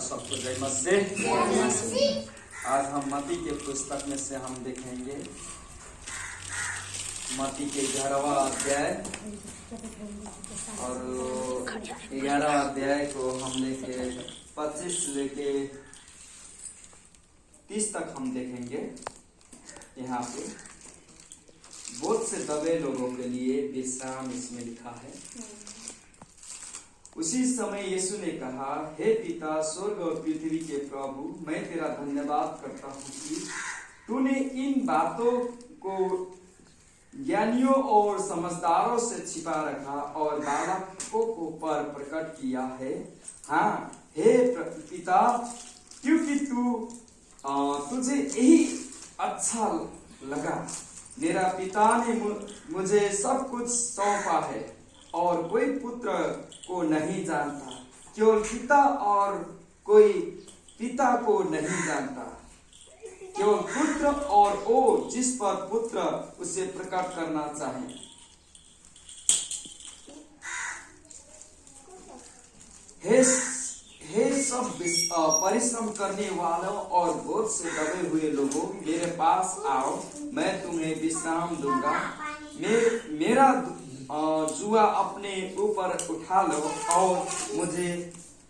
सबको जय मसीह। आज हम मत्ती के पुस्तक में से हम देखेंगे मत्ती के 11वां अध्याय और 11वां अध्याय को हम लेके 25 लेके 30 तक हम देखेंगे। यहाँ पे बहुत से दबे लोगों के लिए विश्राम इसमें लिखा है। उसी समय यीशु ने कहा, हे पिता, स्वर्ग और पृथ्वी के प्रभु, मैं तेरा धन्यवाद करता हूँ कि तूने इन बातों को ज्ञानियों और समझदारों से छिपा रखा और बालकों को पर प्रकट किया है। हाँ हे पिता, क्योंकि तुझे यही अच्छा लगा। मेरा पिता ने मुझे सब कुछ सौंपा है और कोई पुत्र को नहीं जानता, केवल पिता, और कोई पिता को नहीं जानता, केवल पुत्र और वो जिस पर पुत्र उसे प्रकट करना चाहे। हे सब परिश्रम करने वालों और बहुत से दबे हुए लोगों, मेरे पास आओ, मैं तुम्हें विश्राम दूंगा। मेरा जुआ अपने ऊपर उठा लो और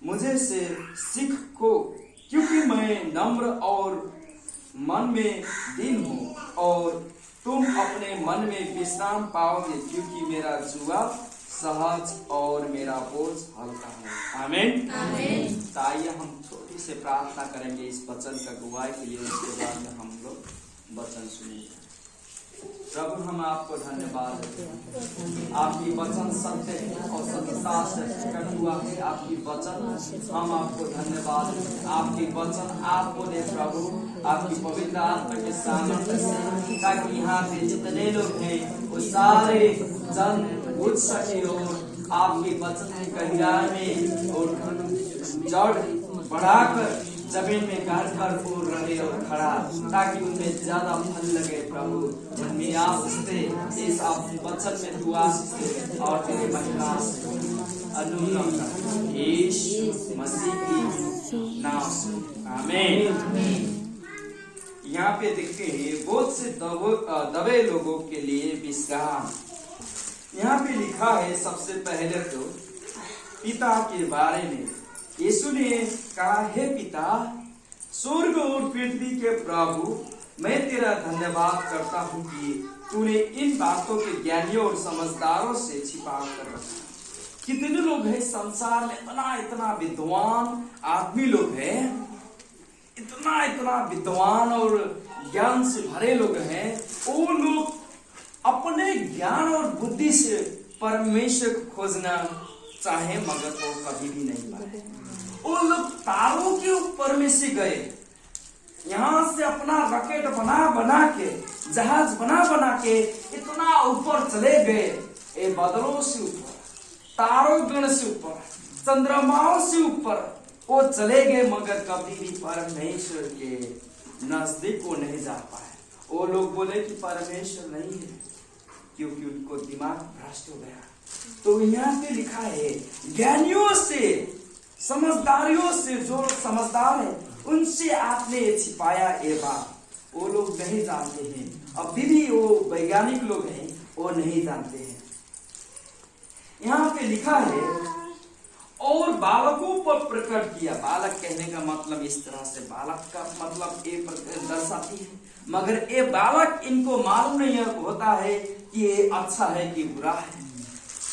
मुझे से सीखो, क्योंकि मैं नम्र और मन में दीन हूँ और तुम अपने मन में विश्राम पाओगे, क्योंकि मेरा जुआ सहज और मेरा बोझ हल्का है। आमीन। तो आइए हम छोटी से प्रार्थना करेंगे इस वचन का गवाही के लिए, उसके बाद में हम लोग वचन सुनेंगे। प्रभु, हम आपको धन्यवाद देते हैं, आपकी वचन सत्य है और सत्यता से प्रकट हुआ है। आपकी वचन हम आपको धन्यवाद देते हैं। आपकी वचन आप बोले प्रभु, आपकी पवित्र आत्मा के सामर्थ्य से, ताकि यहाँ पे जितने लोग हैं वो सारे जन बुझ सके और आपके वचन की गहराई में और जड़ बढ़ाकर जमीन में घर फूल रहे और खड़ा, ताकि उनमें ज्यादा फल लगे। प्रभु, हमें आशीष दे, इस आप वचन में तू आशीष दे और तेरे महिमा से अनुग्रह कर, यीशु मसीह की नाम से आमीन। यहाँ पे देखते हैं बहुत से दबे लोगों के लिए विश्राम। यहाँ पे लिखा है सबसे पहले तो पिता के बारे में। यीशु ने कहा, हे पिता, स्वर्ग और पृथ्वी के प्रभु, मैं तेरा धन्यवाद करता हूँ कि तूने इन बातों के ज्ञानियों और समझदारों से छिपा कर रखा। कितने लोग हैं संसार में, इतना विद्वान आदमी लोग हैं, इतना विद्वान और ज्ञान से भरे लोग हैं। वो लोग अपने ज्ञान और बुद्धि से परमेश्वर को खोजना चाहे, मगर वो कभी भी नहीं पाए। वो लोग तारों के ऊपर में से गए, यहाँ से अपना रॉकेट बना के, जहाज बना के इतना ऊपर चले गए, ये बादलों से ऊपर, तारों गण से ऊपर, चंद्रमाओं से ऊपर वो चले गए, मगर कभी भी परमेश्वर के नजदीक वो नहीं जा पाए। वो लोग बोले कि परमेश्वर नहीं है, क्योंकि उनको दिमाग भ्रष्ट हो गया। तो यहाँ पे लिखा है, ज्ञानियों से, समझदारियों से, जो समझदार है उनसे आपने छिपाया ये बात। वो लोग नहीं जानते हैं, अभी भी वो वैज्ञानिक लोग हैं, वो नहीं जानते हैं। यहाँ पे लिखा है, और बालकों पर प्रकट किया। बालक कहने का मतलब इस तरह से, बालक का मतलब ये दर्शाती है, मगर ये बालक इनको मालूम नहीं होता है कि ये अच्छा है कि बुरा है,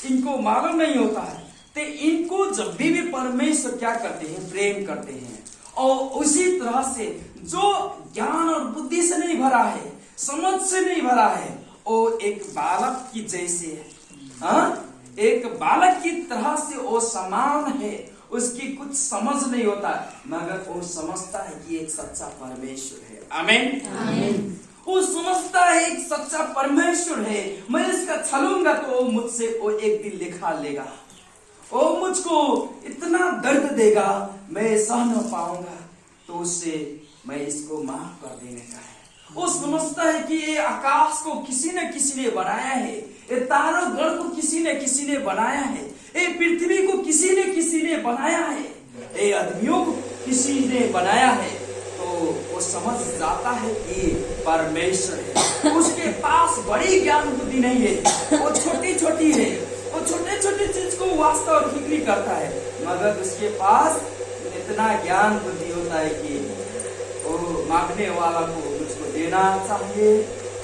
इनको मालूम नहीं होता है। तो इनको जब भी परमेश्वर क्या करते हैं, प्रेम करते हैं। और उसी तरह से जो ज्ञान और बुद्धि से नहीं भरा है, समझ से नहीं भरा है, वो एक बालक की जैसे है। एक बालक की तरह से वो समान है, उसकी कुछ समझ नहीं होता, मगर वो समझता है कि एक सच्चा परमेश्वर है। आमीन। वो समझता है एक सच्चा परमेश्वर है, मैं इसका छलूंगा तो वो मुझसे वो एक दिन लिखा लेगा, वो मुझको इतना दर्द देगा, मैं सह न पाऊंगा, तो उससे मैं इसको माफ कर देने का है। वो समझता है कि ये आकाश को किसी न किसी ने बनाया है, ये तारों गण को किसी न किसी ने बनाया है, ये पृथ्वी को किसी न किसी ने बनाया है, ये आदमियों को किसी ने बनाया है तो वो समझ जाता है कि परमेश्वर है। उसके पास बड़ी ज्ञान बुद्धि नहीं है, वो छोटी छोटी है, वो छोटे छोटे चीज को वास्तव और फिक्री करता है, मगर उसके पास इतना ज्ञान बुद्धि होता है कि वो मांगने वाला को उसको देना चाहिए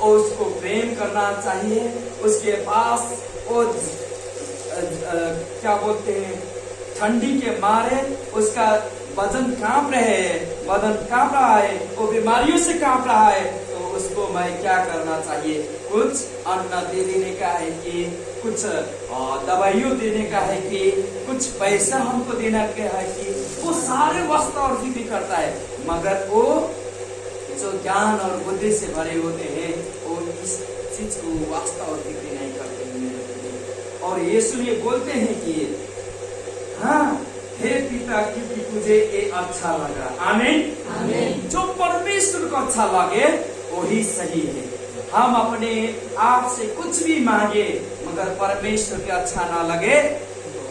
और उसको प्रेम करना चाहिए। उसके पास वो क्या बोलते हैं, ठंडी के मारे उसका बदन कांप रहा है, वो बीमारियों से कांप रहा है, तो उसको मैं क्या करना चाहिए, कुछ अन्न दे देने का है कि कुछ दवाइयों देने का है कि कुछ पैसा हमको देने का है कि वो सारे वस्तु और भी करता है, मगर वो जो ज्ञान और बुद्धि से भरे होते हैं वो इस चीज को वास्तव और बिक्री नहीं करते हैं। और यीशु ये बोलते हैं कि हाँ हे पिता, क्योंकि तुझे ये अच्छा लगा। आमीन। जो परमेश्वर को अच्छा लगे वही सही है। हम अपने आप से कुछ भी मांगे मगर परमेश्वर के अच्छा ना लगे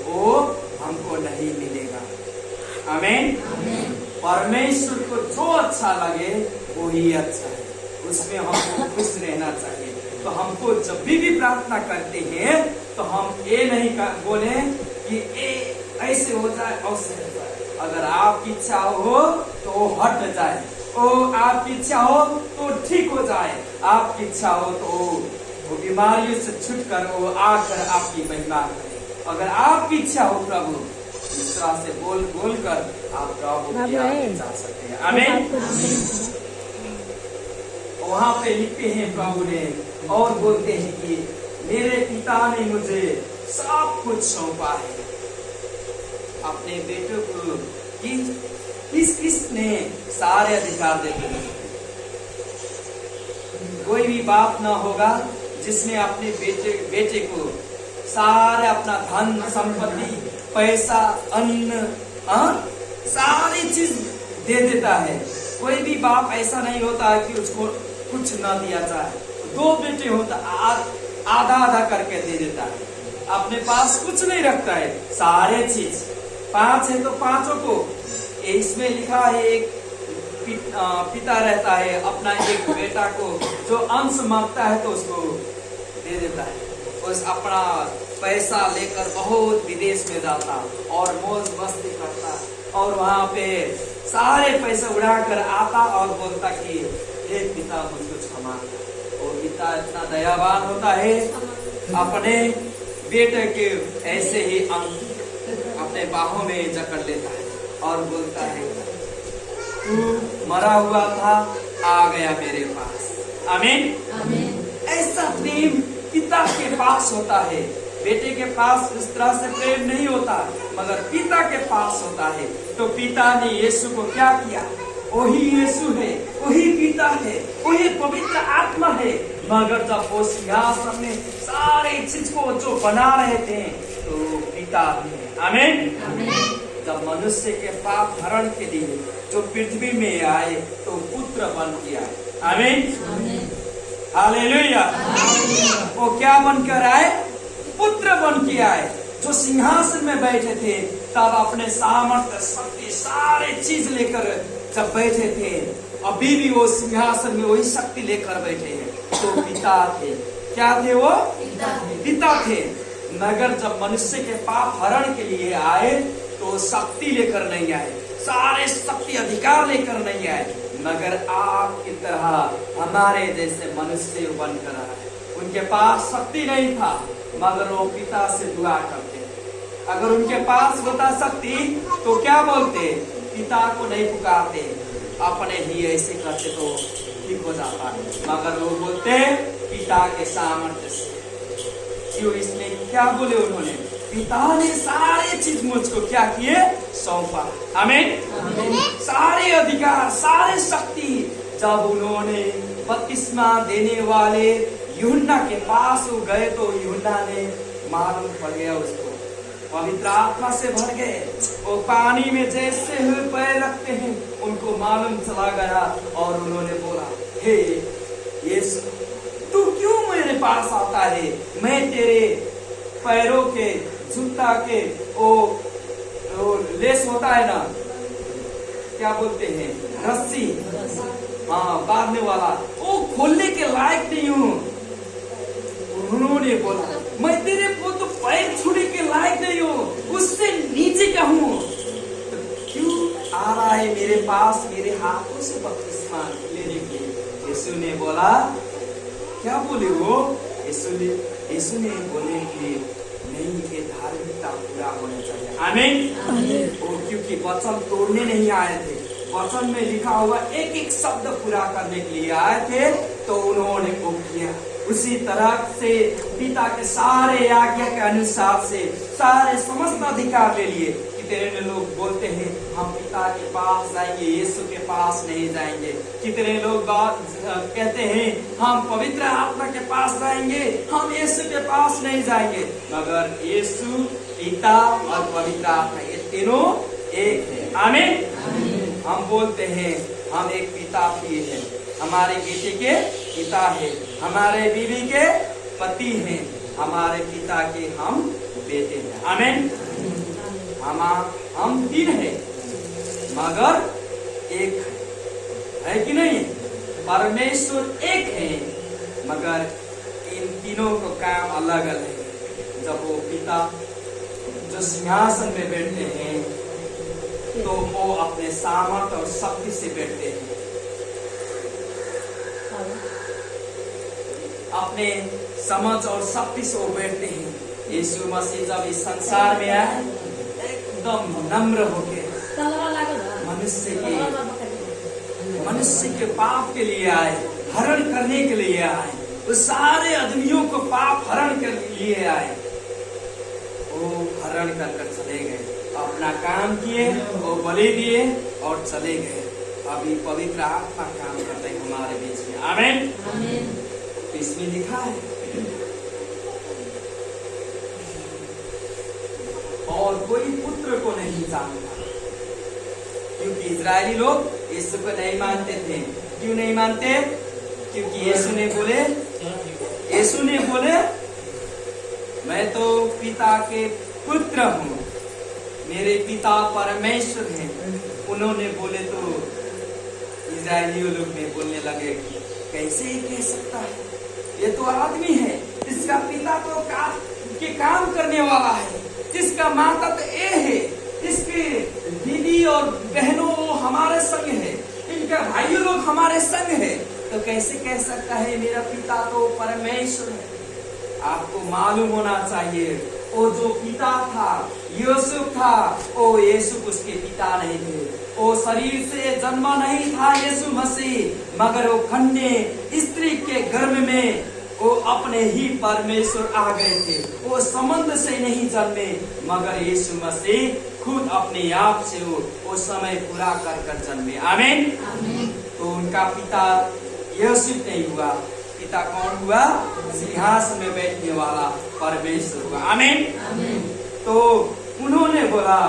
वो हमको नहीं मिलेगा। आमीन। परमेश्वर को जो अच्छा लगे वही अच्छा है, उसमें हमको खुश रहना चाहिए। तो हमको जब भी प्रार्थना करते हैं तो हम ये नहीं बोले कि ऐसे हो जाए ऐसे हो जाए। अगर आपकी इच्छा हो तो हट जाए, और आपकी इच्छा हो तो ठीक हो जाए, आपकी इच्छा हो तो वो बीमारियों से छूट कर वो आकर आपकी महिमा करे। अगर आपकी इच्छा हो प्रभु, इस तरह से बोल कर आप प्रभु की आगे जा सकते हैं। आमीन। वहाँ पे लिखते हैं प्रभु ने और बोलते हैं कि मेरे पिता ने मुझे सब कुछ सौंपा है। अपने बेटे को किसने सारे अधिकार देते हैं? कोई भी बाप ना होगा जिसने अपने बेटे को सारे अपना धन संपत्ति पैसा अन्न सारी चीज दे देता है। कोई भी बाप ऐसा नहीं होता है कि उसको कुछ ना दिया जाए। दो बेटे होता आधा आधा करके दे देता है, अपने पास कुछ नहीं रखता है, सारे चीज। 5 है तो 5 को, इसमें लिखा है एक पिता रहता है अपना एक बेटा को जो अंश मांगता है तो उसको दे देता है। उस अपना पैसा लेकर बहुत विदेश में जाता और मौज मस्ती करता और वहां पे सारे पैसे उड़ाकर आता और बोलता कि हे पिता मुझको क्षमा कर। और पिता इतना दयावान होता है, अपने बेटे के ऐसे ही अपने बाहों में जकड़ लेता है और बोलता है तू मरा हुआ था, आ गया मेरे पास। आमीन। ऐसा प्रेम पिता के पास होता है। बेटे के पास इस तरह से प्रेम नहीं होता, मगर पिता के पास होता है। तो पिता ने यीशु को क्या किया? वही यीशु है, वही पिता है, वही पवित्र आत्मा है। मगर जब वो सिंहासन में सारे चीज को जो बना रहे थे तो पिता थे। आमीन। जब मनुष्य के पाप हरण के लिए जो पृथ्वी में आए तो पुत्र बन गया। आमीन। हालेलुया। वो क्या बनकर आए? पुत्र बन के आए। जो सिंहासन में बैठे थे तब अपने सामर्थ्य शक्ति सारे चीज लेकर जब बैठे थे, अभी भी वो सिंहासन में वही शक्ति लेकर बैठे हैं। तो पिता थे। क्या थे वो? पिता थे। मगर जब मनुष्य के पाप हरण के लिए आए तो शक्ति लेकर नहीं आए, सारे शक्ति अधिकार लेकर नहीं आए, मगर आपकी तरह हमारे जैसे मनुष्य बनकर आए। उनके पास शक्ति नहीं था मगर वो पिता से दुआ करते। अगर उनके पास होता शक्ति तो क्या बोलते? पिता को नहीं पुकारते, अपने ही ऐसे करते तो ठीक हो जाता है। मगर वो बोलते पिता के सामर्थ्य से। क्यों? इसलिए क्या बोले उन्होंने? पिता ने सारे चीज मुझको क्या किए? सौंपा। आमीन। सारे अधिकार सारे शक्ति जब उन्होंने बपतिस्मा देने वाले यूहन्ना के पास वो गए तो यूहन्ना ने मालूम पड़ गया, उसको पवित्र आत्मा से भर गए। वो पानी में जैसे हुए पैर रखते हैं उनको मालूम चला गया और उन्होंने बोला हे यीशु, तू क्यों मेरे पास आता है? मैं तेरे पैरों के जूता के वो लेस होता है ना, क्या बोलते हैं, रस्सी, हाँ, बांधने वाला, वो खोलने के लायक नहीं हूँ। उन्होंने बोला मैं तेरे को तो पैर छूने के लायक नहीं हूँ, उससे नीचे का हूँ, तो क्यों आ रहा है मेरे पास मेरे हाथों से बपतिस्मा लेने के लिए? यीशु ने बोला, क्या बोले वो? यीशु ने बोले कि नहीं, ये धार्मिकता पूरा होना चाहिए। आमीन। वो क्योंकि वचन तोड़ने नहीं आए थे, वचन में लिखा हुआ एक एक शब्द पूरा करने के लिए आए थे, तो उन्होंने वो किया। उसी तरह से पिता के सारे आज्ञा के अनुसार से सारे समस्त अधिकार ले लिए। कितने लोग बोलते हैं हम पिता के पास जाएंगे, यीशु के पास नहीं जाएंगे। कितने लोग बात कहते हैं हम पवित्र आत्मा के पास जाएंगे, हम यीशु के पास नहीं जाएंगे। मगर यीशु, पिता और पवित्र आत्मा ये तीनों एक है। आमीन। हम बोलते हैं हम एक पिता भी है, हमारे बेटे के पिता है, हमारे बीवी के पति हैं, हमारे पिता के हम बेटे हैं। आमीन। हम तीन है मगर एक है कि नहीं? परमेश्वर एक है मगर इन तीनों को काम अलग अलग है। जब वो पिता जो सिंहासन में बैठते हैं तो वो अपने सामर्थ और शक्ति से बैठते हैं, अपने समझ और शक्ति से वो बैठते हैं। यीशु मसीह जब इस संसार में आए एकदम नम्र होके मनुष्य के पाप के लिए आए, हरण करने के लिए आए, उस सारे आदमियों को पाप हरण के लिए आए। वो हरण कर चले गए, अपना काम किए, वो बलि दिए और चले गए। अभी पवित्र आत्मा काम करते हैं हमारे बीच में। आमीन। इसमें लिखा है और कोई पुत्र को नहीं जानता, क्योंकि इजरायली लोग यीशु को नहीं मानते थे। क्यों नहीं मानते? क्योंकि यीशु ने बोले मैं तो पिता के पुत्र हूँ, मेरे पिता परमेश्वर हैं। उन्होंने बोले तो इजरायलियों लोग ने बोलने लगे कैसे ये कह सकता है, ये तो आदमी है, इसका पिता तो काम करने वाला है, इसका माता तो ये है, इसके दीदी और बहनों हमारे संग है, इनके भाई लोग हमारे संग है, तो कैसे कह सकता है मेरा पिता तो परमेश्वर है? आपको मालूम होना चाहिए वो जो पिता था यूसुफ था, वो यीशु उसके पिता नहीं थे। वो शरीर से जन्मा नहीं था यीशु मसीह, मगर वो कन्या स्त्री के गर्भ में वो अपने ही परमेश्वर आ गए थे। वो संबंध से नहीं जन्मे, मगर यीशु मसीह खुद अपने आप से वो समय पूरा कर जन्मे। आमीन। तो उनका पिता यूसुफ नहीं हुआ, पिता कौन हुआ? सिंहासन में बैठने वाला परमेश्वर हुआ। आमीन। तो उन्होंने बोला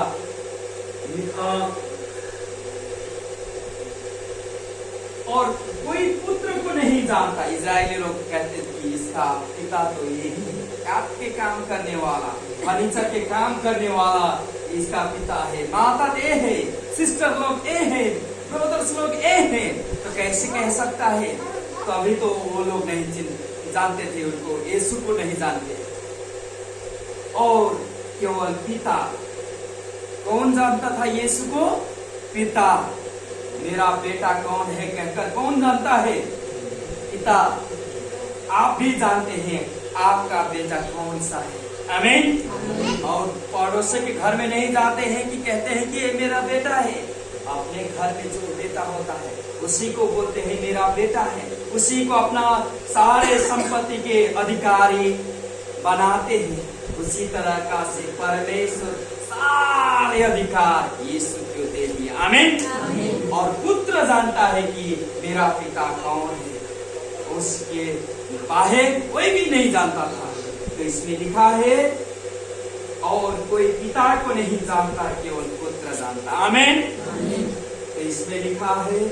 और कोई पुत्र को नहीं जानता। इजरायली लोग कहते कि इसका पिता तो ये ही आपके काम करने वाला, फर्नीचर के काम करने वाला इसका पिता है, माता ए है, सिस्टर लोग ए है, ब्रदर्स लोग ए है, तो कैसे कह सकता है? तो अभी तो वो लोग नहीं जानते थे उनको, यीशु को नहीं जानते। और केवल पिता, कौन जानता था यीशु को? पिता। मेरा बेटा कौन है कहकर कौन जानता है? पिता। आप भी जानते हैं आपका बेटा कौन सा है। आमीन। और पड़ोसी के घर में नहीं जाते हैं कि कहते हैं कि ये मेरा बेटा है। अपने घर में जो बेटा होता है उसी को बोलते हैं मेरा बेटा है, उसी को अपना सारे संपत्ति के अधिकारी बनाते हैं। उसी तरह का से परमेश्वर सारे अधिकार यीशु को दे दिए। आमीन। और पुत्र जानता है कि मेरा पिता कौन है, उसके बाहर कोई भी नहीं जानता था। तो इसमें लिखा है और कोई पिता को नहीं जानता, केवल पुत्र जानता। आमीन। तो इसमें लिखा है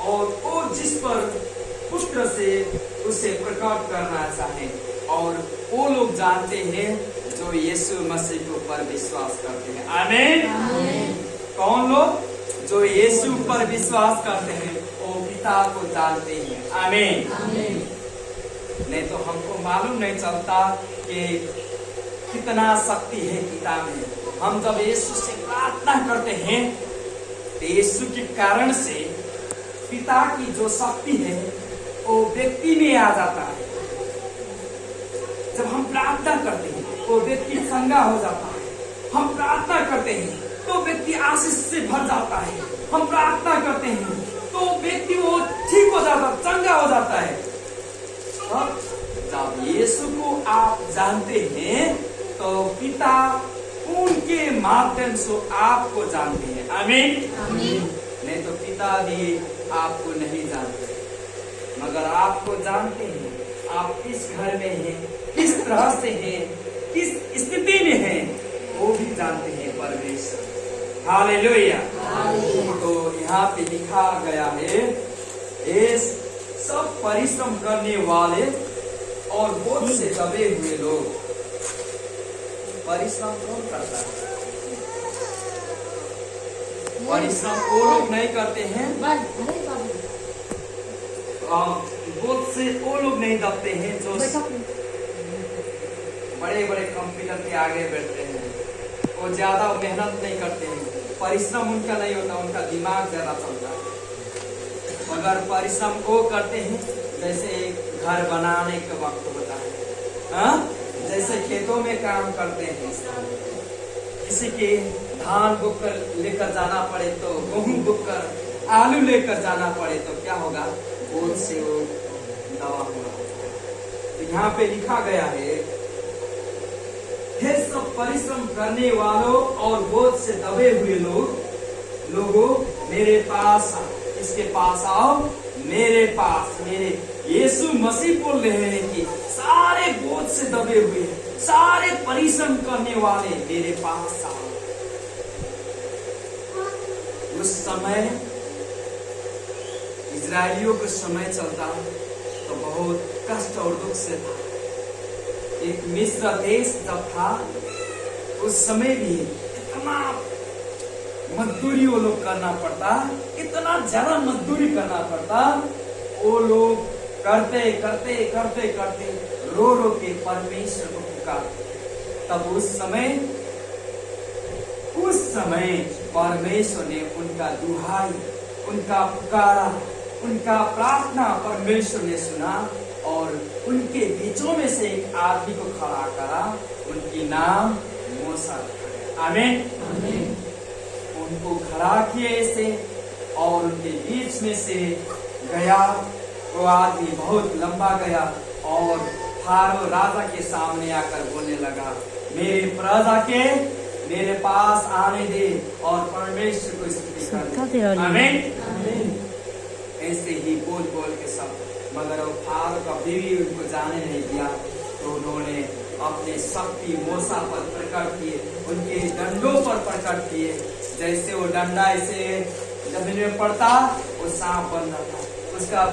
और वो जिस पर पुत्र से उसे प्रकट करना चाहे, और वो लोग जानते हैं जो यीशु मसीह के ऊपर विश्वास करते हैं। आमीन। कौन लोग? जो यीशु पर विश्वास करते हैं वो पिता को जानते हैं। आमीन। नहीं तो हमको मालूम नहीं चलता कि कितना शक्ति है पिता में। हम जब यीशु से प्रार्थना करते हैं तो यीशु के कारण से पिता की जो शक्ति है वो व्यक्ति में आ जाता है। जब हम प्रार्थना करते हैं वो व्यक्ति चंगा हो जाता है। हम प्रार्थना करते हैं तो व्यक्ति आशीष से भर जाता है। हम प्रार्थना करते हैं तो व्यक्ति वो ठीक हो जाता, चंगा हो जाता है। जब यीशु को आप जानते हैं तो पिता उनके माध्यम से आपको जानते हैं। आमीन। नहीं तो पिता भी आपको नहीं जानते, मगर आपको जानते हैं। आप किस घर में हैं, किस तरह से हैं, किस स्थिति में हैं, वो भी जानते हैं परमेश्वर। हालेलुया। तो यहाँ पे लिखा गया है, ये सब परिश्रम करने वाले और बोझ से दबे हुए लोग। परिश्रम कौन करता है? परिश्रम वो लोग नहीं करते हैं, बोझ से वो लोग नहीं दबते हैं जो बड़े बड़े कंप्यूटर के आगे बैठते हैं। वो ज्यादा मेहनत नहीं करते हैं, परिश्रम उनका नहीं होता, उनका दिमाग ज्यादा चलता है। मगर परिश्रम वो करते हैं जैसे घर बनाने के वक्त होता है, हाँ? जैसे खेतों में काम करते हैं। किसी के धान बुक कर लेकर जाना पड़े तो, गेहूं बुक कर आलू लेकर जाना पड़े तो क्या होगा? बोझ से वो दवा होगा। तो यहाँ पे लिखा गया है, हे सब परिश्रम करने वालों और बोझ से दबे हुए लोगों मेरे पास आओ। इसके पास आओ, मेरे पास। मेरे यीशु मसीह बोल रहे हैं कि सारे बोझ से दबे हुए, सारे परिश्रम करने वाले मेरे पास आओ। उस समय इजरायलियों का समय चलता तो बहुत कष्ट और दुख से था। एक मिस्र देश जब था उस समय भी इतना मजदूरी वो लोग करना पड़ता, इतना ज्यादा मजदूरी करना पड़ता। वो लोग करते करते करते करते रो रो के परमेश्वर को पुकारते। तब उस समय परमेश्वर ने उनका दुहाई, उनका पुकारा, उनका प्रार्थना परमेश्वर ने सुना और उनके बीचों में से एक आदमी को खड़ा करा। उनकी नाम मूसा रखा। आमीन। उनको खड़ा किए ऐसे और उनके बीच में से गया। वो आदमी बहुत लंबा गया और फारो राजा के सामने आकर बोलने लगा, मेरे प्रजा के मेरे पास आने दे और परमेश्वर को स्तुति कर दे। आमीन। ऐसे ही बोल बोल के सब, मगर वो फारो का बीवी उनको जाने नहीं दिया। तो उन्होंने अपने शक्ति मूसा पर प्रकट किए, उनके डंडों पर प्रकट किए। जैसे वो डंडा ऐसे जमीन में पड़ता वो सांप बन जाता, उसका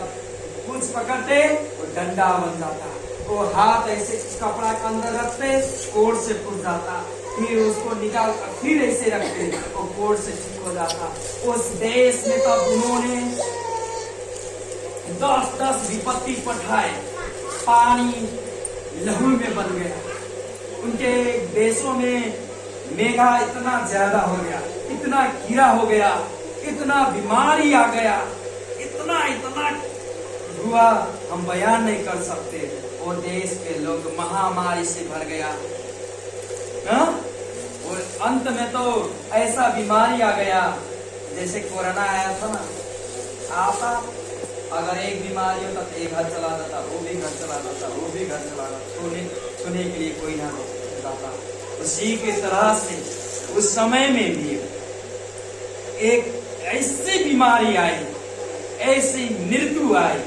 कुछ पकड़ते वो डंडा बन जाता। वो हाथ ऐसे कपड़ा के अंदर रखते कोड़ से फूट जाता, फिर उसको निकाल कर फिर ऐसे रखते वो कोड़ से ठीक हो जाता। उस देश में तब उन्होंने 10 विपत्ति पठाए, पानी लहू में बन गया। उनके देशों में मेघा इतना ज्यादा हो गया, इतना कीड़ा हो गया, इतना बीमारी आ गया, इतना हुआ हम बयान नहीं कर सकते। वो देश के लोग महामारी से भर गया। और अंत में तो ऐसा बीमारी आ गया जैसे कोरोना आया था ना, आता अगर एक बीमारी होता तो एक घर चला जाता, वो भी घर चला जाता, वो भी घर चला जाता, सुने के लिए कोई ना जाता। उसी के तरह से उस समय में भी एक ऐसी बीमारी आई, ऐसी मृत्यु आई,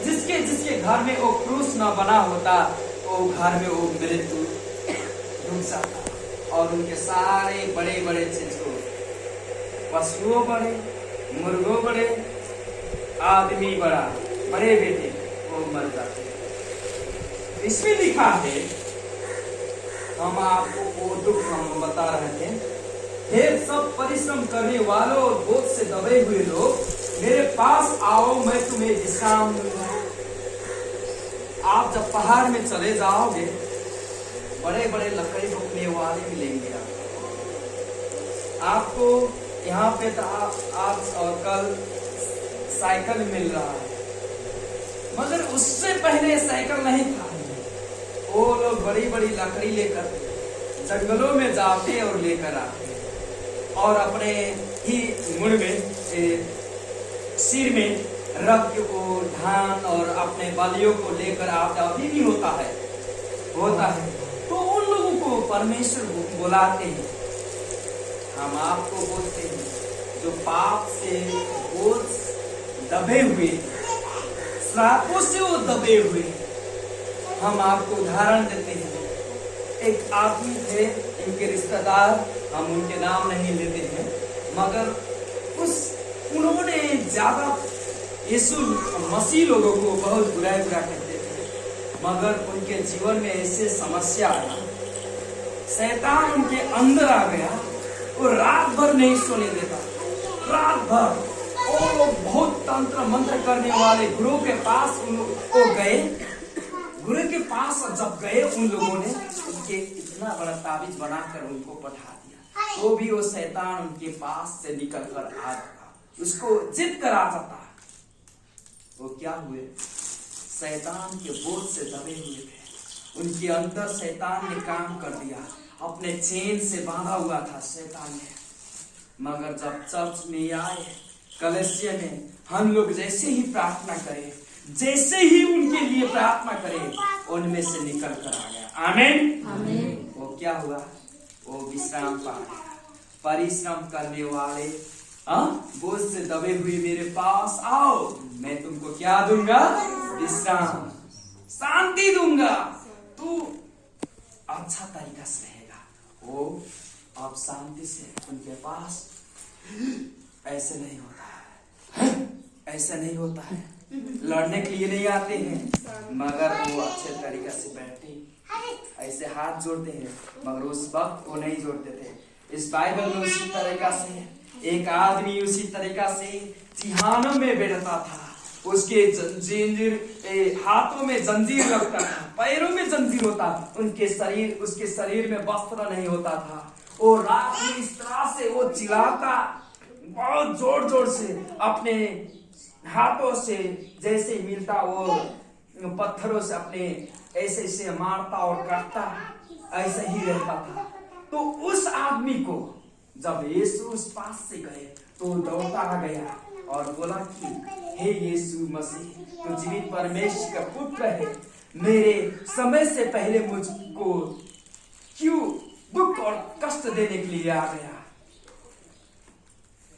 जिसके घर में वो क्रूस न बना होता वो घर में वो मृत्यु डूब जाता। और उनके सारे बड़े बड़े चीजों, पशुओं बड़े, मुर्गों बड़े, आदमी बड़ा, बड़े बेटे वो मर जाते। इसमें लिखा है, हम आपको वो दुख हम बता रहे थे, हे सब परिश्रम करने वालों और बोझ से दबे हुए लोग, मेरे पास आओ, मैं तुम्हें विश्राम दूंगा। आप जब पहाड़ में चले जाओगे, बड़े बड़े लकड़ी रोकने वाले मिलेंगे आपको। यहाँ पे तो आज और कल साइकिल मिल रहा है, मगर उससे पहले साइकिल नहीं था। वो लोग बड़ी बड़ी लकड़ी लेकर जंगलों में जाते और लेकर आते और अपने ही मुड़ में सिर में रख के वो धान और अपने बालियों को लेकर आप अभी भी होता है। तो उन लोगों को परमेश्वर बुलाते हैं। हम आपको बोलते हैं जो पाप से बोझ दबे हुए, श्रापों से वो दबे हुए, हम आपको उदाहरण देते हैं। एक आदमी थे, इनके रिश्तेदार, हम उनके नाम नहीं लेते हैं, मगर उन्होंने ज्यादा यीशु मसीह लोगों को बहुत बुरा कहते थे, मगर उनके जीवन में ऐसे समस्या आया, शैतान उनके अंदर आ गया, वो रात भर नहीं सोने देता। रात भर वो लोग बहुत तंत्र मंत्र करने वाले गुरु के पास वो गए। गुरु के पास जब गए, उन लोगों ने उनके इतना बड़ा ताबीज बनाकर उनको पठा दिया, तो भी वो शैतान उनके पास से निकल कर आ जाता, उसको जिद कर आ जाता। वो क्या हुए? शैतान के बोझ से दबे हुए थे, उनके अंदर शैतान ने काम कर दिया, अपने चेन से बांधा हुआ था शैतान ने। मगर जब चर्च में आए, कलीसिया में, हम लोग जैसे ही प्रार्थना करें, जैसे ही उनके लिए प्रार्थना करें, उनमें से निकल कर आ गया। आमीन, आमीन। वो क्या हुआ? वो विश्राम पा गया। परिश्रम करने वाले, बोझ से दबे हुए, मेरे पास आओ, मैं तुमको क्या दूंगा? विश्राम, शांति दूंगा, तू अच्छा तरीका से रहेगा। वो अब शांति से उनके पास ऐसे नहीं होता है, ऐसे नहीं होता है, लड़ने के लिए नहीं आते हैं, मगर वो अच्छे तरीके से बैठे, ऐसे हाथ जोड़ते हैं, मगर उस वक्त वो नहीं जोड़ते थे। इस बाइबल में उसी तरीका से एक आदमी उसी तरीका से चिहानों में बैठता था, उसके जंजीर, हाथों में जंजीर लगता था, पैरों में जंजीर होता था, उसके शरीर में वस्त्र नहीं होता था। वो रात में इस तरह से वो चिल्लाता, बहुत जोर जोर से, अपने हाथों से जैसे मिलता वो पत्थरों से अपने ऐसे से मारता और काटता, ऐसे ही रहता था। तो उस आदमी को जब यीशु उस पास से गए, तो दौड़ता आ गया और बोला कि हे यीशु मसीह, तू जीवित परमेश्वर का पुत्र है, मेरे समय से पहले मुझको क्यों दुख और कष्ट देने के लिए आ गया?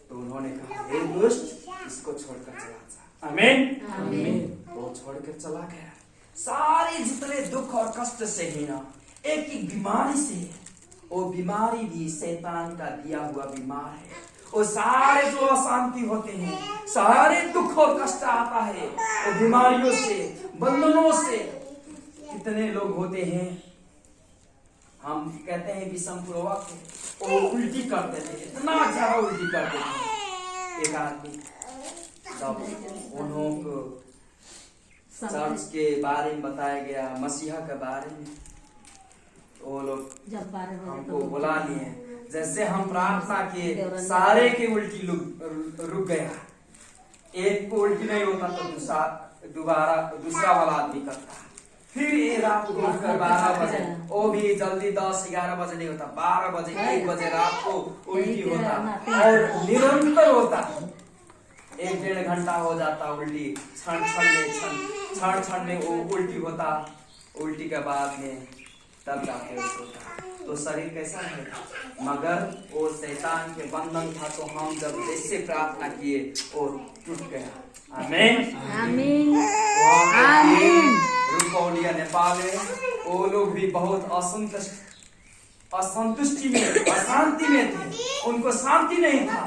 तो उन्होंने कहा, हे दुष्ट, इसको छोड़कर चला जा। आमीन, आमीन। वो छोड़कर चला गया। सारे जितने दुख और कष्ट से है ना, एक ही बीमारी से है, वो बीमारी भी शैतान का दिया हुआ बीमार है। वो सारे जो अशांति होते हैं, सारे दुख और कष्ट आता है, वो बीमारियों से, बंधनों से। कितने लोग होते हैं, हम कहते हैं विषम पूर्वक, वो उल्टी करते थे, इतना ज्यादा उल्टी करते थे। एक आदमी, जब उन्होंने चर्च के बारे में बताया गया, मसीहा के बारे में, वो लोग हमको बुला लिए। जैसे हम प्रार्थना किए, सारे के उल्टी रुक गया। एक को उल्टी नहीं होता तो दूसरा वाला आदमी करता। फिर ये रात को 12 बजे, वो भी जल्दी 10-11 बजे नहीं होता, 12 बजे 1 बजे रात को उल्टी होता और निरंतर होता। 1-1.5 घंटा हो जाता उल्टी, क्षण में वो उल्टी होता। उल्टी के बाद में तब जाके होता, तो शरीर कैसा है? मगर वो शैतान के बंधन था, तो हम जब जैसे प्रार्थना किए वो टूट गया। आमीन, आमीन, आमीन। रुपौलिया नेपाल में वो लोग भी बहुत असंतुष्टि में, अशांति में थे, उनको शांति नहीं था।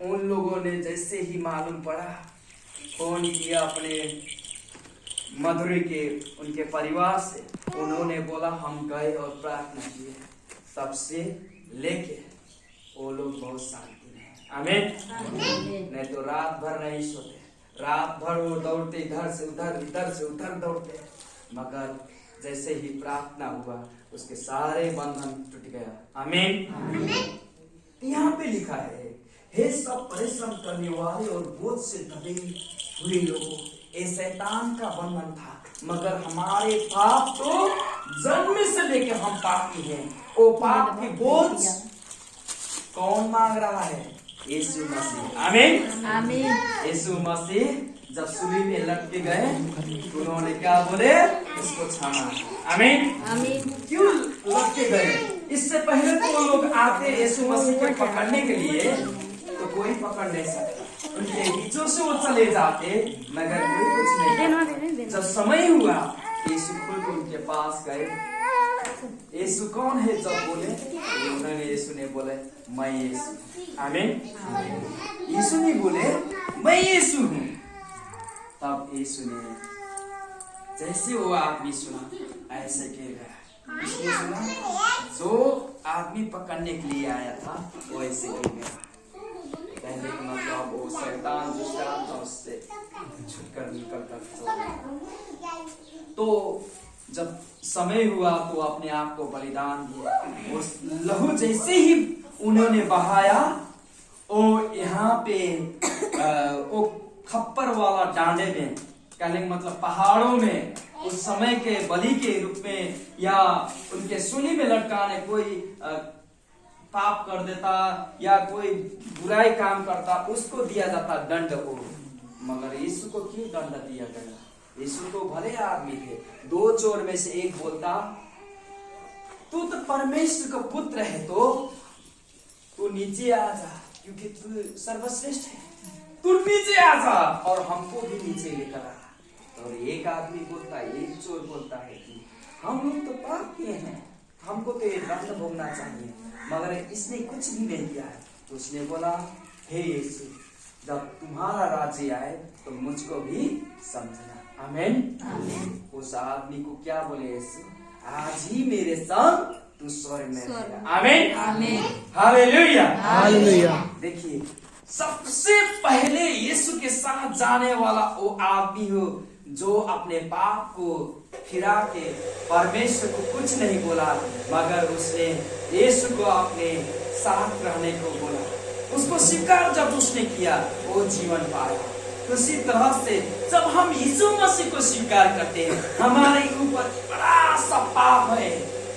उन लोगों ने जैसे ही मालूम पड़ा, फोन किया अपने मधुरी के उनके परिवार से, उन्होंने बोला हम गए और प्रार्थना किए, तब से लेके वो लोग बहुत शांति में हैं। आमीन। नहीं तो रात भर नहीं सोते, रात भर वो दौड़ते इधर से उधर दौड़ते, मगर जैसे ही प्रार्थना हुआ उसके सारे बंधन टूट गया। आमीन। यहाँ पे लिखा है, हे सब परिश्रम करने वाले और बोझ से दबे हुए लोगों, ये शैतान का बंधन था, मगर हमारे पाप तो जन्म से लेकर हम पापी हैं। वो पाप की बोझ कौन मांग रहा है? यीशु मसीह। आमीन। आमीन। यीशु मसीह जब सूली में लटके गए, उन्होंने क्या बोले? इसको क्षमा। आमीन। आमीन। क्यों लटके गए? इससे पहले तो वो लोग आते यीशु मसीह को पकड़ने के लिए, तो कोई पकड़ नहीं सकता, उनके बीचों से वो चले जाते, मगर कोई कुछ नहीं। जब समय हुआ, यीशु खुद उनके पास गए। यीशु कौन है? जब बोले, उन्होंने यीशु ने बोले, मैं यीशु। आमीन। यीशु ने बोले, मैं यीशु हूँ। तब यीशु ने जैसे वो आदमी सुना, ऐसे कह गया। इसने सुना, जो आदमी पकड़ने के लिए आया था वो ऐसे कह गया। पहले का मतलब वो शैतान दूसरा था, उससे छुटकर निकल कर चला गया। तो जब समय हुआ तो अपने आप को बलिदान दिया। उस लहू जैसे ही उन्होंने बहाया, वो यहाँ पे वो खप्पर वाला डांडे में, कहने का मतलब पहाड़ों में, उस समय के बलि के रूप में या उनके सूली में लटकाने, कोई पाप कर देता या कोई बुराई काम करता, उसको दिया जाता दंड को। मगर यीशु को क्यों दंड दिया गया? यीशु तो भले आदमी थे। दो चोर में से एक बोलता, तू तो परमेश्वर का पुत्र है, तो तू नीचे आ जा, क्योंकि तू सर्वश्रेष्ठ है, तू नीचे आ जा और हमको भी नीचे लेकर आ। और एक आदमी बोलता है, एक चोर बोलता है कि हम लोग तो पाप किए हैं, हमको तो ये दंड भोगना चाहिए, मगर इसने कुछ भी नहीं किया है। तो उसने बोला, हे यीशु, जब तुम्हारा राज्य आए तो मुझको भी समझना। आमीन। उस आदमी को क्या बोले यीशु? आज ही मेरे संग तू स्वर्ग में रहेगा। आमीन। आमीन। हालेलुया। हालेलुया। देखिए, सबसे पहले यीशु के साथ जाने वाला वो आदमी हो जो अपने पाप को फिरा के परमेश्वर को कुछ नहीं बोला, मगर उसने यीशु को अपने साथ रहने को बोला। उसको स्वीकार जब उसने किया, वो जीवन पाया। उसी तरह से जब हम यीशु मसीह को स्वीकार करते हैं, हमारे ऊपर बड़ा सा पाप है,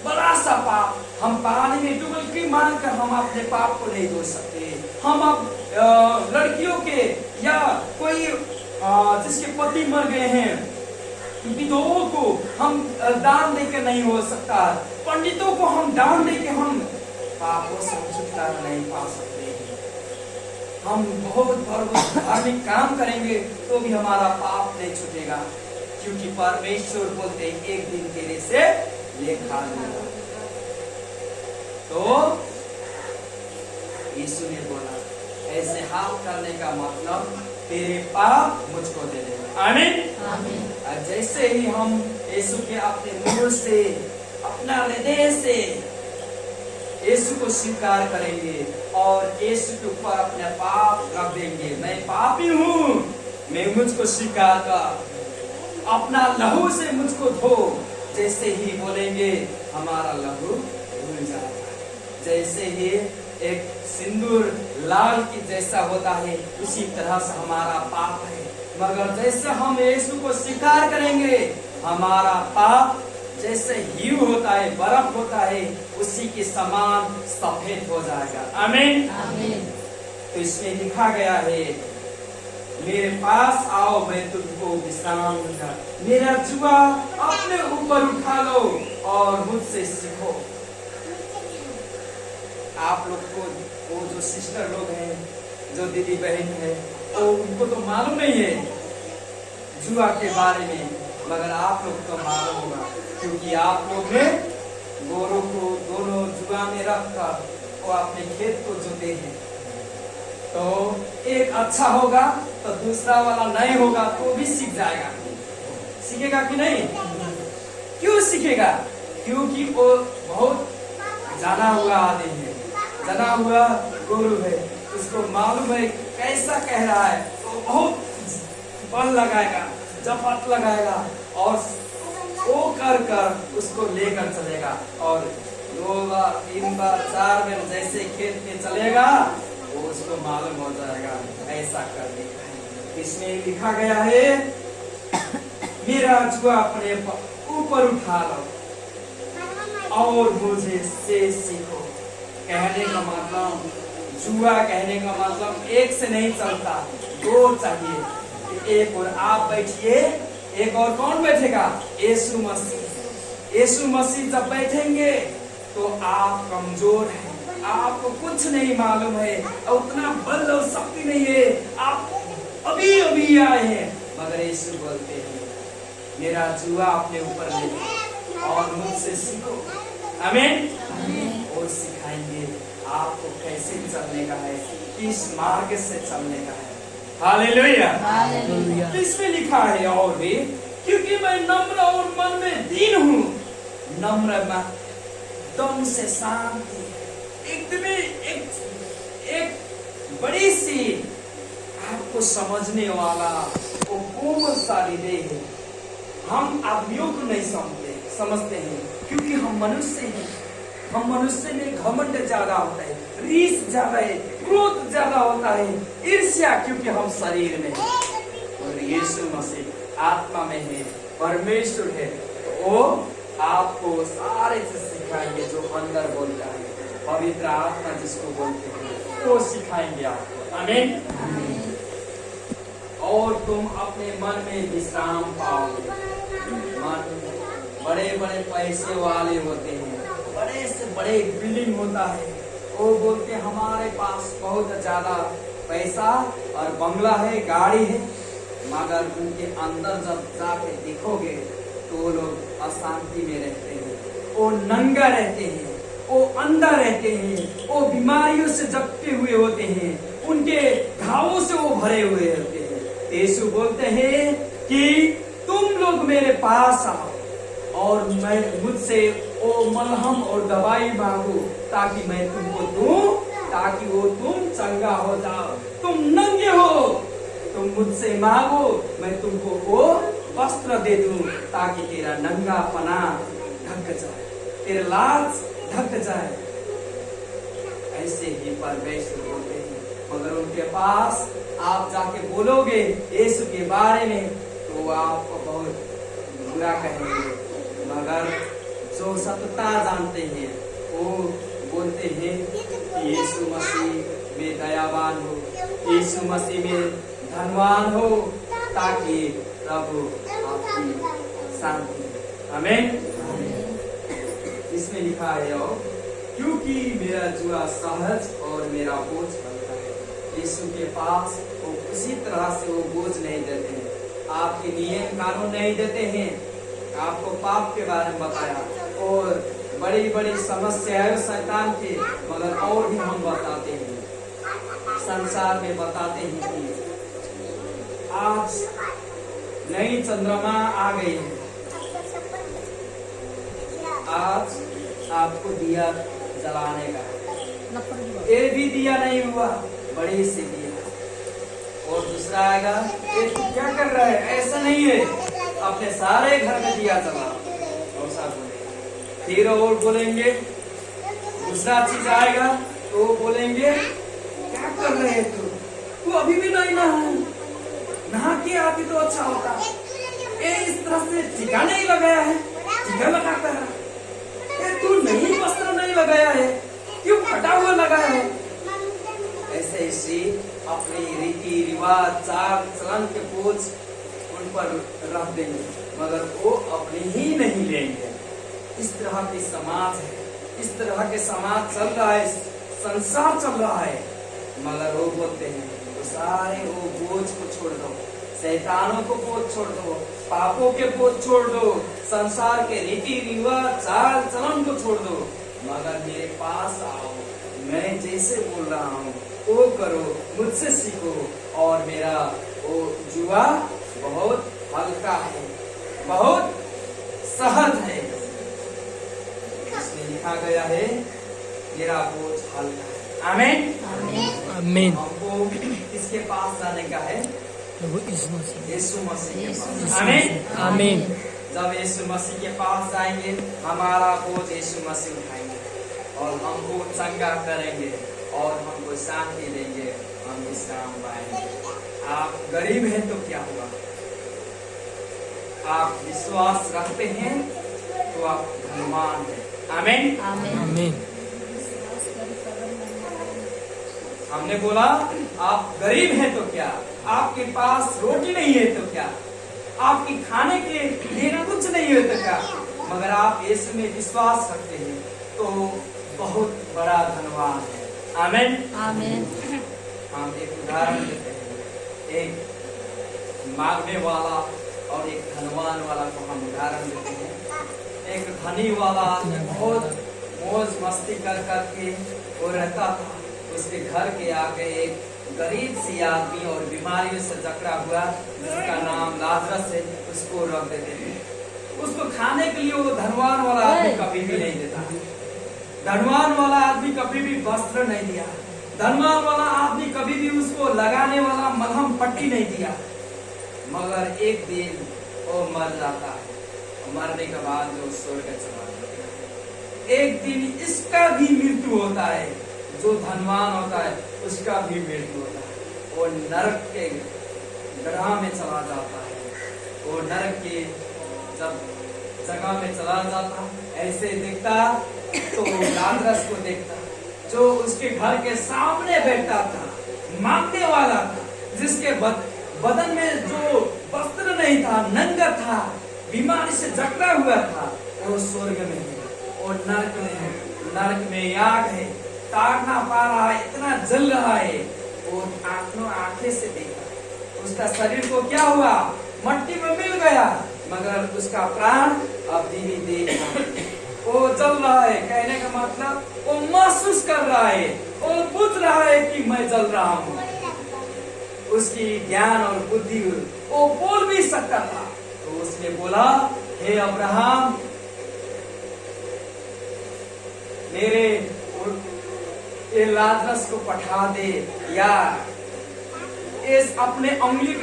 बड़ा सा पाप। हम पानी में डुबकी मारकर हम अपने पाप को नहीं धो सकते। हम अब लड़कियों के या कोई जिसके पति मर गए हैं, विधवाओं को हम दान देकर नहीं हो सकता। पंडितों को हम दान देकर हम पापों से छुटकारा नहीं पा सकते। हम बहुत धार्मिक काम करेंगे तो भी हमारा पाप नहीं छूटेगा, क्योंकि परमेश्वर बोलते हैं, एक दिन तेरे से लेखा लूंगा। तो यीशु ने बोला, ऐसे हाथ करने का मतलब तेरे पाप मुझको दे दे। आमीन। आमीन। जैसे ही हम यीशु के अपने मुंह से, अपना हृदय से यीशु को स्वीकार करेंगे और यीशु के ऊपर अपने पाप रख देंगे, मैं पापी हूँ, मैं मुझको स्वीकार कर, अपना लहू से मुझको धो, जैसे ही बोलेंगे हमारा लहू धुल जाएगा। जैसे ही एक सिंदूर लाल की जैसा होता है, उसी तरह से हमारा पाप है, मगर जैसे हम यीशु को स्वीकार करेंगे, हमारा पाप जैसे हीव होता है, बर्फ होता है, उसी के समान सफेद हो जाएगा। आमीन। आमीन। तो इसमें लिखा गया है, मेरे पास आओ, मैं तुमको विश्राम दूंगा, मेरा जुआ अपने ऊपर उठा लो और मुझसे सीखो। आप लोग को वो जो सिस्टर लोग हैं, जो दीदी बहन है, वो उनको तो मालूम नहीं है जुआ के बारे में, मगर आप लोग को मालूम होगा, क्योंकि आप लोग ने गोरों को दोनों जुआ में रखकर वो अपने खेत को जोते हैं। तो एक अच्छा होगा तो दूसरा वाला नहीं होगा तो भी सीख जाएगा। सीखेगा कि नहीं? क्यों सीखेगा? क्योंकि वो बहुत जाना हुआ आदमी है, जना हुआ गुरु है, उसको मालूम है कैसा कह रहा है, तो बहुत बल लगाएगा, जपत लगाएगा और वो कर उसको लेकर चलेगा। और 2 बार 3 बार 4 बार जैसे खेत में चलेगा वो उसको मालूम हो जाएगा ऐसा करने का। इसमें लिखा गया है मेरा जुआ अपने ऊपर उठा लो और मुझे से सीखो। कहने का मतलब जुआ कहने का मतलब एक से नहीं चलता, 2 चाहिए। एक और आप बैठिए, एक और कौन बैठेगा? यीशु मसीह। यीशु मसीह जब बैठेंगे तो आप कमजोर हैं, आपको कुछ नहीं मालूम है, उतना बल और शक्ति नहीं है, आप अभी अभी आए हैं, मगर यीशु बोलते हैं मेरा जुआ अपने ऊपर ले और मुझसे सीखो। आमीन। और सिखाएंगे आपको कैसे चलने का है, किस मार्ग से चलने का है। हालेलुया। इसमें लिखा है और भी, क्योंकि मैं नम्र और मन में दीन हूँ। नम्र दम से शांति, एकदम एक बड़ी सी आपको समझने वाला वो कोमल सा हृदय है। हम आदमियों को नहीं समझते हैं क्योंकि हम मनुष्य हैं। हम मनुष्य में घमंड ज्यादा होता है, रीस ज्यादा है, क्रोध ज्यादा होता है, ईर्ष्या, क्योंकि हम शरीर में है और यीशु मसीह आत्मा में है, परमेश्वर है। वो आपको सारे चीज सिखाएंगे जो अंदर बोलता है, पवित्र आत्मा जिसको बोलते हैं वो सिखाएंगे आपको। आमीन। और तुम अपने मन में विश्राम पाओगे। मन बड़े बड़े पैसे वाले होते हैं, बड़े से बड़े बिल्डिंग होता है, वो बोलते हैं हमारे पास बहुत ज्यादा पैसा और बंगला है, गाड़ी है, मगर उनके अंदर जब जाके देखोगे तो वो लोग अशांति में रहते हैं, वो नंगा रहते हैं, वो अंधा रहते हैं, वो बीमारियों से जकते हुए होते हैं, उनके घावों से वो भरे हुए होते हैं। यीशु बोलते हैं कि तुम लोग मेरे पास आओ और मैं मुझसे वो मलहम और दवाई मांगो ताकि मैं तुमको दूं, ताकि वो तुम चंगा हो जाओ। तुम नंगे हो, तुम मुझसे मांगो, मैं तुमको वो वस्त्र दे दूं ताकि तेरा नंगा पना ढक जाए, तेरा लाज ढक जाए। ऐसे ही परमेश्वर बोलते हैं, मगर उनके पास आप जाके बोलोगे यीशु के बारे में तो आपको बहुत बुरा कहेंगे, मगर जो सत्यता जानते हैं वो बोलते हैं कि यीशु मसीह में दयावान हो, यीशु मसीह में धनवान हो, ताकि प्रभु आपकी शांति। आमीन। इसमें लिखा है और क्योंकि मेरा जुआ सहज और मेरा बोझ हल्का है। यीशु के पास वो किसी तरह से वो बोझ नहीं देते हैं, आपके नियम कानून नहीं देते हैं, आपको पाप के बारे में बताया और बड़ी बड़ी समस्याएं शैतान के, मगर और भी हम बताते हैं, संसार में बताते हैं कि आज नई चंद्रमा आ गई है, आज आपको दिया जलाने का, ये भी दिया नहीं हुआ, बड़ी सी दिया, और दूसरा आएगा ये क्या कर रहा है, ऐसा नहीं है, अपने सारे घर में दिया जला, ऐसा बोलेंगे। फिर और बोलेंगे, दूसरा चीज आएगा तो बोलेंगे क्या कर रहे हैं तू अभी भी नहीं नहा के आती तो अच्छा होता, ये इस तरह से टीका नहीं लगाया है, टीका लगाता है, ये तू नहीं वस्त्र नहीं लगाया है, क्यों फटा हुआ लगाया है। ऐसे ऐसे अपने रीति रिवाज चाल चलन के बोझ उन पर रख देंगे, मगर वो अपने ही नहीं लेंगे। इस तरह के समाज है, इस तरह के समाज चल रहा है, संसार चल रहा है, मगर वो बोलते हैं तो सारे वो बोझ को छोड़ दो, शैतानों को बोझ छोड़ दो, पापों के बोझ छोड़ दो, संसार के रीति रिवाज चाल चलन को छोड़ दो, मगर मेरे पास आओ, मैं जैसे बोल रहा हूँ वो करो, मुझसे सीखो और मेरा वो जुआ बहुत हल्का है, बहुत सहज है। इसमें लिखा गया है मेरा बोझ हल्का है। आमीन। आमीन। हमको किसके पास जाने का है? प्रभु यीशु मसीह। यीशु मसीह के पास। आमीन। आमीन। जब यीशु मसीह के पास जाएंगे, हमारा बोझ यीशु मसीह उठाएंगे और हमको चंगा करेंगे और हमको शांति देंगे, हम विश्राम पाएंगे। आप गरीब हैं तो क्या हुआ? आप विश्वास रखते हैं तो आप धनवान हैं। आमीन। आमीन। हमने बोला आप गरीब हैं तो क्या, आपके पास रोटी नहीं है तो क्या, आपकी खाने के लिए कुछ नहीं है तो क्या, मगर आप यीशु में विश्वास रखते हैं तो बहुत बड़ा धनवान है। आमीन। आमीन। हम एक उदाहरण देते हैं, एक मांगने वाला और एक धनवान वाला को हम उदाहरण देते हैं। एक धनी वाला आदमी बहुत मौज मस्ती कर करके वो रहता था। उसके घर के आगे एक गरीब सी आदमी और बीमारियों से जकड़ा हुआ जिसका नाम लाजरस है, उसको रख देते थे। उसको खाने के लिए वो धनवान वाला आदमी कभी भी नहीं देता। धनवान वाला आदमी कभी भी वस्त्र नहीं दिया। धनवान वाला आदमी कभी भी उसको लगाने वाला मलहम पट्टी नहीं दिया। मगर एक दिन वो मर जाता है, मरने के बाद जो स्वर्ग चला जाता है। एक दिन इसका भी मृत्यु होता है, जो धनवान होता है उसका भी मृत्यु होता है। वो नरक के गड्ढा में चला जाता है। वो नरक के जब जगह में चला जाता, ऐसे देखता तो लाजरस को देखता जो उसके घर के सामने बैठा था, मांगने वाला था, जिसके बदन में जो वस्त्र नहीं था, नंगा था, बीमारी से जकड़ा हुआ था, वो स्वर्ग में है, वो नरक में है। नरक में आग है, ताड़ ना पा रहा है, इतना जल रहा है। वो आंखें से देखा, उसका शरीर को क्या हुआ, मट्टी में मिल गया, मगर उसका प्राण अब धीरे धीरे वो जल रहा है। कहने का मतलब वो महसूस कर रहा है, वो बुझ रहा है कि मैं जल रहा हूँ। उसकी ज्ञान और बुद्धि, वो बोल भी सकता था। तो उसने बोला, हे अब्राहम, मेरे ये लाजरस को पठा दे, या इस अपने उंगली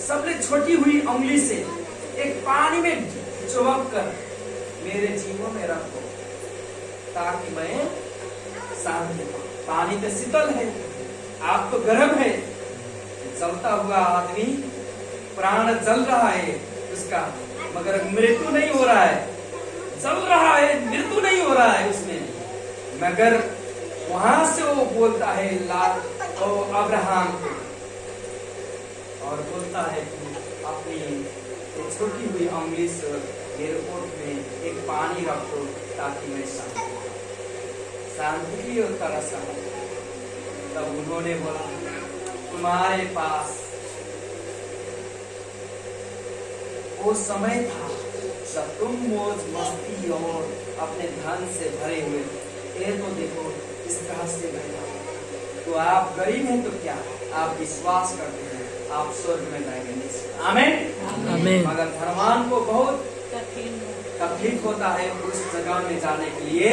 सबसे छोटी हुई उंगली से एक पानी में चुबक कर मेरे जीवों में रखो, ताकि मैं शांति पाऊं। पानी तो शीतल है, आग तो गर्म है। जलता हुआ आदमी, प्राण जल रहा है उसका, मगर मृत्यु नहीं हो रहा है। जल रहा है, मृत्यु नहीं हो रहा है उसमें, मगर वहां से वो बोलता है अब्राहम को, और बोलता है कि अपनी छोटी हुई उंगली से मेरे ओठ में एक पानी रखो, ताकि मैं शांति की और तरस। तब उन्होंने बोला, तुम्हारे पास वो समय था जब तुम मौज मस्ती और अपने धन से भरे हुए थे, ये तो देखो इस तरह से गया। तो आप गरीब हैं तो क्या, आप विश्वास करते हैं आप स्वर्ग में जाएंगे। आमीन। आमीन। मगर धनवान को बहुत तकलीफ होता है उस जगह में जाने के लिए,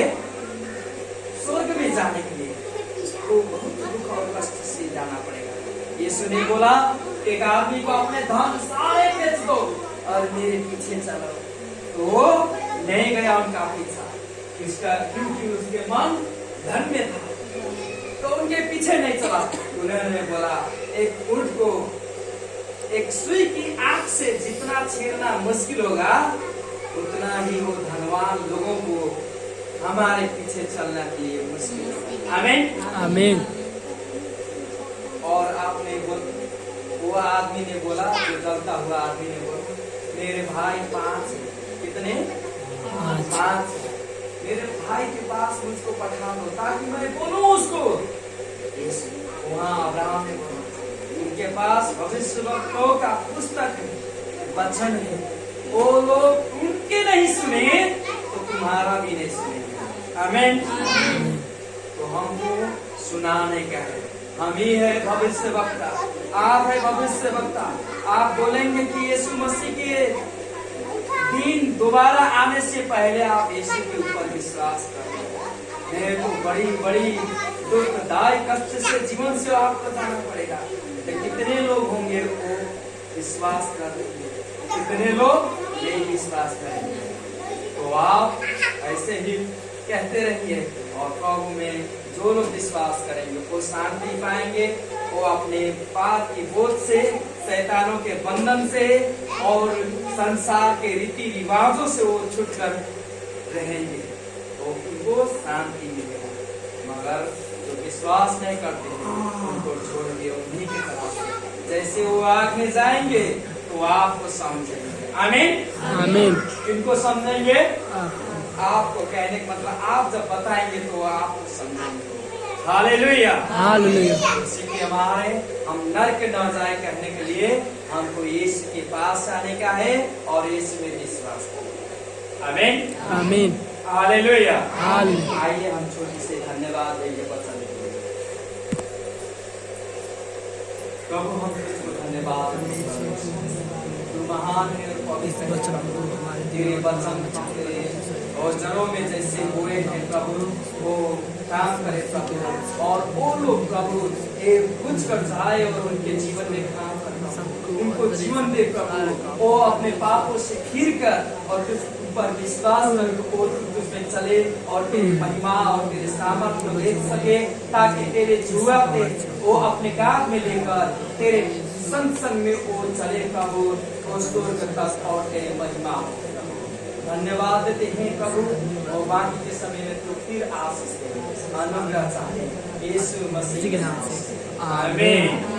स्वर्ग में जाने के लिए वो बहुत दुख और कष्ट से जाना पड़ेगा। यीशु ने बोला, एक आदमी को अपने धन सारे बेच दो और मेरे पीछे चलो। तो वो नहीं गया उनका पीछा, क्योंकि उसके मन धन में था, तो उनके पीछे नहीं चला। उन्होंने बोला, एक ऊंट को एक सुई की आंख से जितना छेड़ना मुश्किल होगा, उतना ही वो धनवान लोगों को हमारे पीछे चलने के लिए मुश्किल होगा। आमीन। आमीन। और आपने वो आदमी ने बोला, जो जलता हुआ आदमी ने बोला, मेरे भाई 5 कितने 5, मेरे भाई के पास मुझको पठा दो, ताकि मैं बोलूं उसको। वहाँ अब्राहम ने बोला, उनके पास भविष्यवक्ताओं का पुस्तक है, वचन है, वो लोग उनके नहीं सुने तो तुम्हारा भी नहीं सुनेंगे। आमीन। तो हमको सुनाने का है, हम ही है भविष्यवक्ता, आप है भविष्यवक्ता। आप बोलेंगे कि यीशु मसीह के दिन दोबारा आने से पहले आप यीशु के ऊपर विश्वास करें, तो बड़ी बड़ी दुखदायी कष्ट से जीवन से आपको जाना पड़ेगा। तो कितने लोग होंगे वो विश्वास करेंगे, कितने लोग नहीं विश्वास करेंगे। तो आप ऐसे ही कहते रहिए और प्रभु में जो लोग विश्वास करेंगे वो शांति पाएंगे, वो अपने पाप की बोझ से, शैतानों के बंधन से और संसार के रीति रिवाजों से वो छुटकर रहेंगे, तो उनको शांति मिलेगा। मगर जो विश्वास नहीं करते उनको छोड़ के उन्हीं की तरफ जैसे वो आग में जाएंगे तो आपको समझेंगे। आमीन आमीन। किनको समझेंगे? आपको कहने का मतलब आप जब बताएंगे तो आपको समझेंगे। Hallelujah hallelujah. इसीलिए हमारे हम नरक न जाए कहने के लिए हमको यीशु के पास आने का है और यीशु में विश्वास करना। आमीन आमीन। हालेलुया। हालेलुया। आइए हम छोटी से धन्यवाद देंगे वचन के लिए। प्रभु हम तुझको धन्यवाद देते हैं, तू महान है और पवित्र है। तेरे वचन तेरे और जड़ों में जैसे हुए हैं प्रभु वो काम करे प्रभु, और वो लोग प्रभु कुछ कर जाए और उनके जीवन में काम करना, उनको जीवन दे प्रभु। वो अपने पापों से फिर कर और तुझ पर विश्वास कर तुझमें चले और तेरी महिमा और तेरे सामर्थ्य को देख सके, ताकि तेरे जुआ पे वो अपने काम में लेकर तेरे संग संग में वो चले प्रभु, वो स्वर्ग तक और तेरे महिमा हो। धन्यवाद देते हैं प्रभु, और बाकी के समय में तो फिर आशीष दे अनुग्रह चाहे यीशु मसीह के नाम से। आमीन।